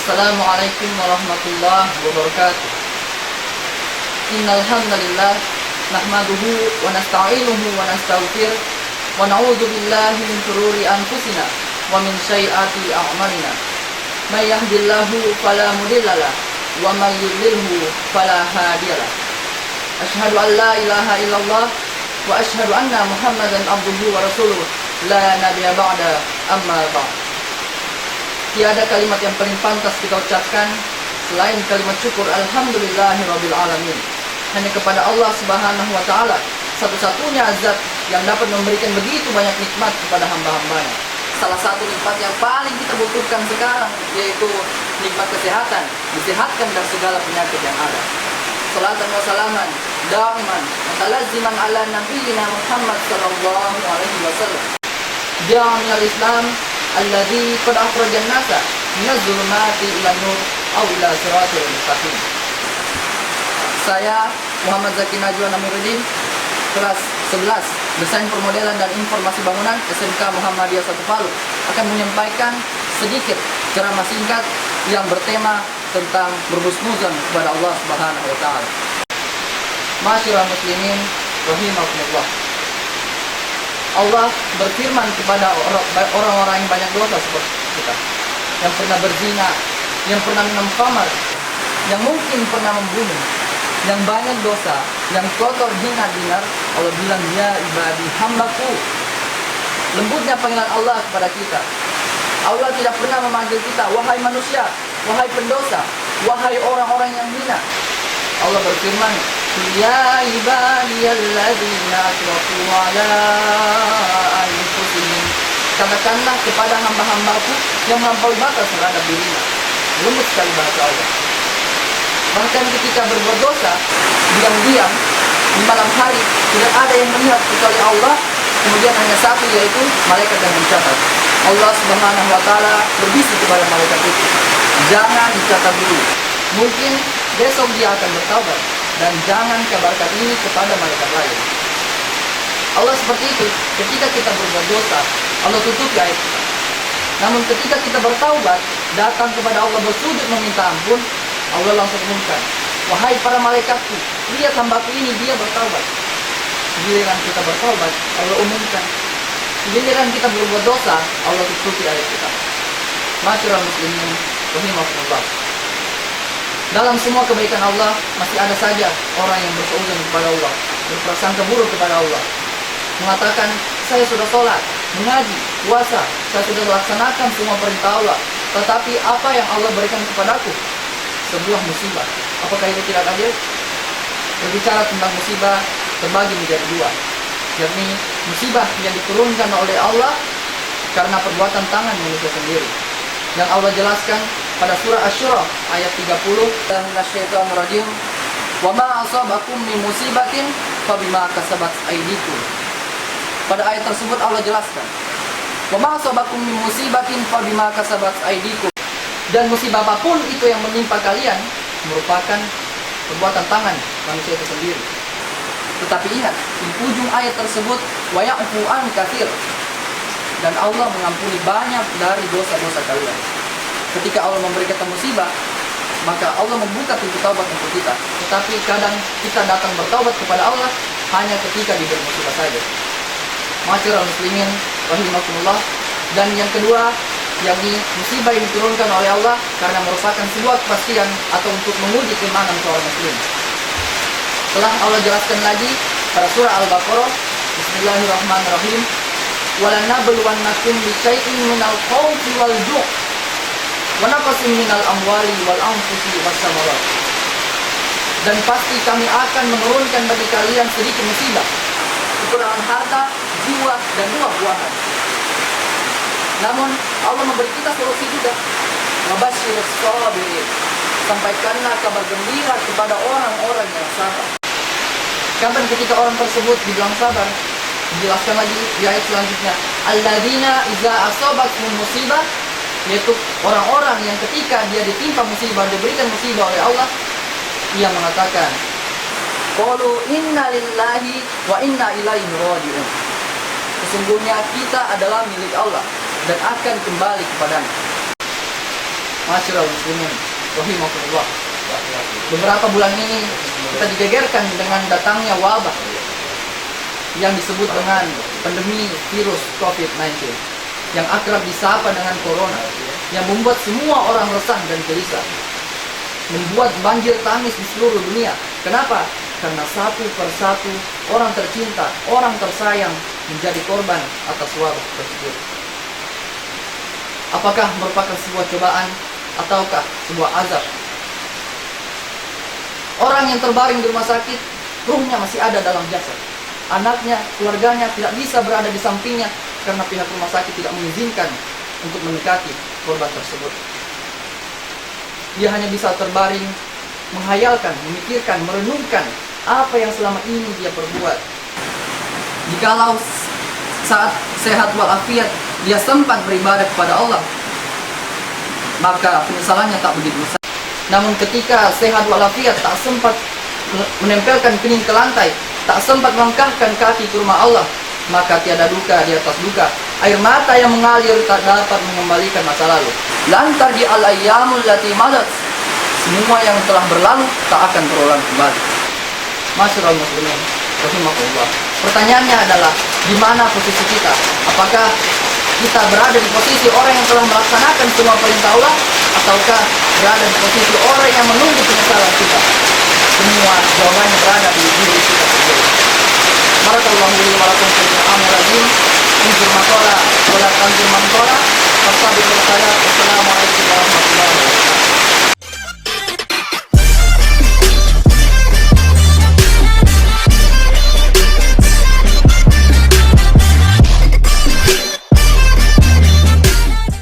Assalamualaikum warahmatullahi wabarakatuh. Innal hamdalillah nahmaduhu wa nasta'inuhu wa nastaghfir wa na'udzu billahi min shururi anfusina wa min sayyiati a'malina. May yahdihillahu fala mudhillalah wa may yudlilhu fala hadiyalah. Asyhadu an la ilaha illallah wa asyhadu anna Muhammadan abduhu wa rasuluh la nabiyya ba'da amma ba'd. Tiada kalimat yang paling pantas kita ucapkan selain kalimat syukur alhamdulillahirabbil alamin. Hanya kepada Allah Subhanahu wa taala satu-satunya zat yang dapat memberikan begitu banyak nikmat kepada hamba-hambanya. Salah satu nikmat yang paling kita butuhkan sekarang yaitu nikmat kesehatan, disehatkan dari segala penyakit yang ada. Salatan wa salaman daiman mutalazziman ala nabiyyina Muhammad sallallahu alaihi wasallam. Jami'al Islam alladzi qad akhrajan nasa minaz zulumati ilan nur aw ila siratal mustaqim. Saya Muhammad Zaki Najwa Namiruddin, kelas 11 Desain Permodelan dan Informasi Bangunan SMK Muhammadiyah 1 Palu, akan menyampaikan sedikit ceramah singkat yang bertema tentang berhusnuzon kepada Allah Subhanahu wa taala. Masyiral muslimin rahimakumullah. Allah berfirman kepada orang-orang yang banyak dosa seperti kita, yang pernah berzina, yang pernah minum khamar, yang mungkin pernah membunuh, yang banyak dosa, yang kotor hina dinar. Allah bilang, ya ibadi hambaku. Lembutnya panggilan Allah kepada kita. Allah tidak pernah memanggil kita, wahai manusia, wahai pendosa, wahai orang-orang yang hina. Allah berfirman, ya ibadiyalladzina asrafu ala anfusihim. Katakanlah kepada hamba-hambaku yang melampaui batas terhadap dirinya. Lembut sekali bahasa Allah. Bahkan ketika berbuat dosa, diam-diam di malam hari, tidak ada yang melihat kecuali Allah. Kemudian hanya satu, yaitu malaikat yang mencatat. Allah Subhanahu wa taala berbisik kepada malaikat itu, jangan dicatat dulu. Mungkin besok dia akan bertaubat, dan jangan kabarkan ini kepada malaikat lain. Allah seperti itu. Ketika kita berbuat dosa, Allah tutupi aib kita. Namun ketika kita bertaubat, datang kepada Allah bersujud meminta ampun, Allah langsung umumkan, wahai para malaikatku, lihat hambaku ini, dia bertaubat. Giliran kita bertaubat, Allah umumkan. Giliran kita berbuat dosa, Allah tutupi aib kita. Masyiral muslimin rahimakumullah. Dalam semua kebaikan Allah, masih ada saja orang yang berseuzon kepada Allah, berprasangka buruk kepada Allah, mengatakan, saya sudah sholat, mengaji, puasa, saya sudah melaksanakan semua perintah Allah, tetapi apa yang Allah berikan kepadaku? Sebuah musibah. Apakah itu tidak adil? Berbicara tentang musibah terbagi menjadi dua, yakni musibah yang diturunkan oleh Allah karena perbuatan tangan manusia sendiri, yang Allah jelaskan pada surah Asy-Syura ayat 30, Minasyaitonirrajim, wa ma asabakum min musibatin fabima kasabat aydikum. Pada ayat tersebut Allah jelaskan, wa ma asabakum min musibatin fabima kasabat aydikum. Dan musibah apapun itu yang menimpa kalian merupakan perbuatan tangan manusia itu sendiri. Tetapi ingat, di ujung ayat tersebut, wa ya'fu an katsir, dan Allah mengampuni banyak dari dosa-dosa kalian. Ketika Allah memberi kita musibah, maka Allah membuka pintu taubat untuk kita. Tetapi kadang kita datang bertaubat kepada Allah hanya ketika diberi musibah saja. Masyiral muslimin rahimakumullah. Dan yang kedua, yakni musibah yang diturunkan oleh Allah karena merupakan sebuah kepastian atau untuk menguji keimanan seorang muslim. Telah Allah jelaskan lagi pada surah Al-Baqarah, Bismillahirrahmanirrahim, walanabluwannakum bisyai'in minal khawfi wal ju' wa naqsin minal amwali wal anfusi was samarat. Dan pasti kami akan menurunkan bagi kalian sedikit musibah, kekurangan harta, jiwa, dan buah-buahan. Namun Allah memberi kita solusi juga. Wabasyirus sabirin, sampaikanlah kabar gembira kepada orang-orang yang sabar. Kapan ketika orang tersebut dibilang sabar? Dijelaskan lagi di ayat selanjutnya, alladzina iza asabathum musibah, yaitu orang-orang yang ketika dia ditimpa musibah, diberikan musibah oleh Allah, ia mengatakan, qalu inna lillahi wa inna ilaihi raji'un. Sesungguhnya kita adalah milik Allah dan akan kembali kepadanya. Masyaallah muslimin rahimakumullah. Beberapa bulan ini kita digegerkan dengan datangnya wabah yang disebut dengan pandemi virus COVID-19 yang akrab disapa dengan corona, yang membuat semua orang resah dan gelisah, membuat banjir tangis di seluruh dunia. Kenapa? Karena satu persatu orang tercinta, orang tersayang menjadi korban atas wabah tersebut. Apakah merupakan sebuah cobaan ataukah sebuah azab? Orang yang terbaring di rumah sakit, ruhnya masih ada dalam jasad. Anaknya, keluarganya tidak bisa berada di sampingnya karena pihak rumah sakit tidak mengizinkan untuk mendekati korban tersebut. Dia hanya bisa terbaring, menghayalkan, memikirkan, merenungkan apa yang selama ini dia perbuat. Jikalau saat sehat walafiat dia sempat beribadah kepada Allah, maka penyesalannya tak begitu besar. Namun ketika sehat walafiat tak sempat menempelkan kening ke lantai, tak sempat melangkahkan kaki ke rumah Allah, maka tiada duka di atas duka. Air mata yang mengalir tak dapat mengembalikan masa lalu. Lantar di al-ayyamul lati madat, semua yang telah berlalu tak akan terulang kembali. Masyaallah muslimin rahimakumullah. Pertanyaannya adalah, di mana posisi kita? Apakah kita berada di posisi orang yang telah melaksanakan semua perintah Allah, ataukah berada di posisi orang yang menunggu penyesalan kita? Semua jawabannya berada di diri kita sendiri. Barakallahu li wa lakum fil Qur'anil azim. Injil maqala wa la tanjil maqala. Fastabiqul khairat.